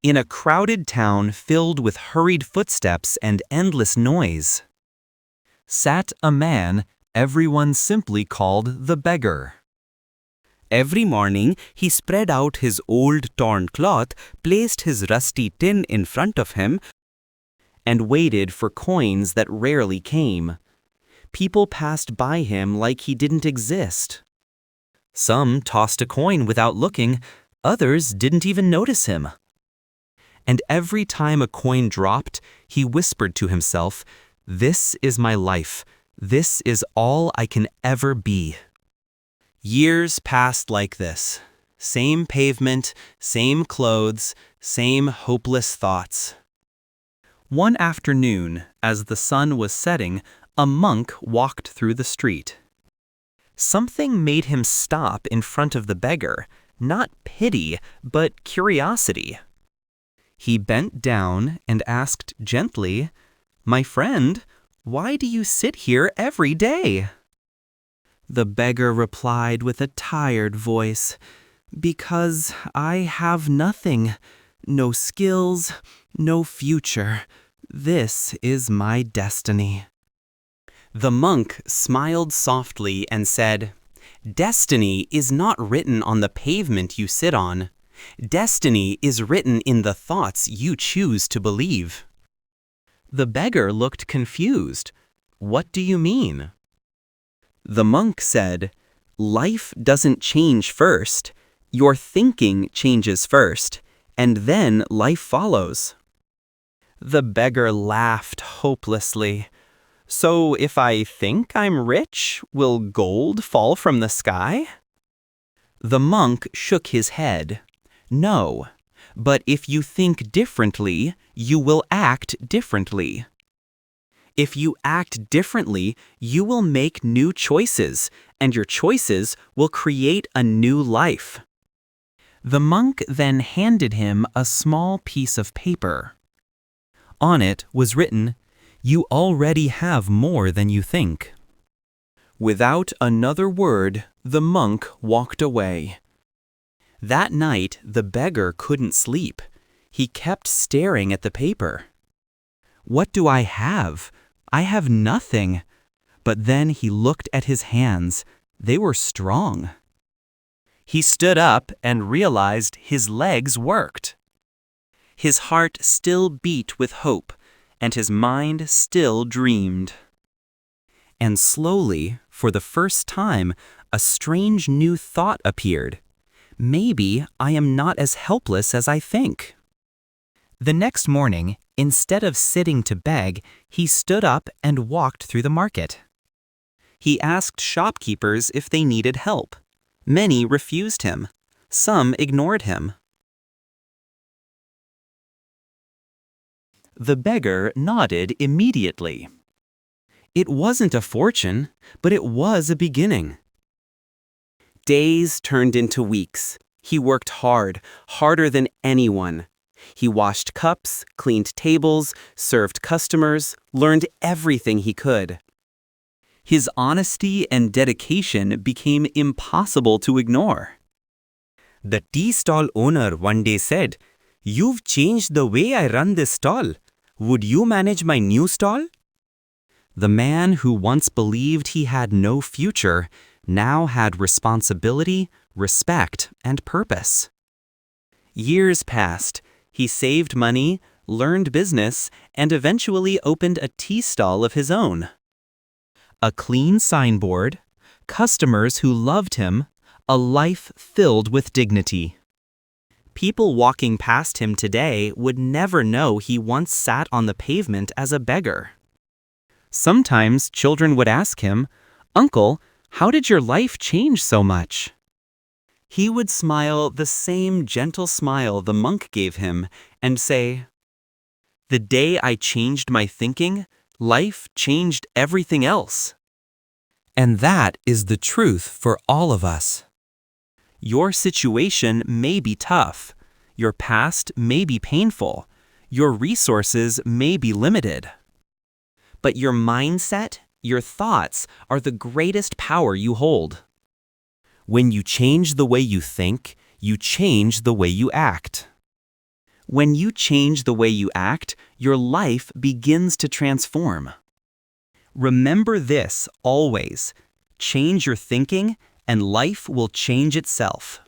in a crowded town filled with hurried footsteps and endless noise, sat a man everyone simply called the beggar. Every morning he spread out his old torn cloth, placed his rusty tin in front of him, and waited for coins that rarely came. People passed by him like he didn't exist. Some tossed a coin without looking, others didn't even notice him. And every time a coin dropped, he whispered to himself, "This is my life. This is all I can ever be." Years passed like this. Same pavement, same clothes, same hopeless thoughts. One afternoon, as the sun was setting, a monk walked through the street. Something made him stop in front of the beggar, not pity, but curiosity. He bent down and asked gently, "My friend, why do you sit here every day?" The beggar replied with a tired voice, "Because I have nothing, no skills, no future. This is my destiny." The monk smiled softly and said, "Destiny is not written on the pavement you sit on. Destiny is written in the thoughts you choose to believe." The beggar looked confused. "What do you mean?" The monk said, "Life doesn't change first. Your thinking changes first, and then life follows." The beggar laughed hopelessly. "So if I think I'm rich, will gold fall from the sky?" The monk shook his head. "No, but if you think differently, you will act differently. If you act differently, you will make new choices, and your choices will create a new life." The monk then handed him a small piece of paper. On it was written, "You already have more than you think." Without another word, the monk walked away. That night, the beggar couldn't sleep. He kept staring at the paper. "What do I have? I have nothing." But then he looked at his hands. They were strong. He stood up and realized his legs worked. His heart still beat with hope, and his mind still dreamed. And slowly, for the first time, a strange new thought appeared. Maybe I am not as helpless as I think. The next morning, instead of sitting to beg, he stood up and walked through the market. He asked shopkeepers if they needed help. Many refused him. Some ignored him. The beggar nodded immediately. It wasn't a fortune, but it was a beginning. Days turned into weeks. He worked hard, harder than anyone. He washed cups, cleaned tables, served customers, learned everything he could. His honesty and dedication became impossible to ignore. The tea stall owner one day said, "You've changed the way I run this stall. Would you manage my new stall?" The man who once believed he had no future now had responsibility, respect, and purpose. Years passed. He saved money, learned business, and eventually opened a tea stall of his own. A clean signboard, customers who loved him, a life filled with dignity. People walking past him today would never know he once sat on the pavement as a beggar. Sometimes children would ask him, "Uncle, how did your life change so much?" He would smile the same gentle smile the monk gave him and say, "The day I changed my thinking, life changed everything else." And that is the truth for all of us. Your situation may be tough. Your past may be painful. Your resources may be limited. But your mindset, your thoughts, are the greatest power you hold. When you change the way you think, you change the way you act. When you change the way you act, your life begins to transform. Remember this always. Change your thinking, and life will change itself.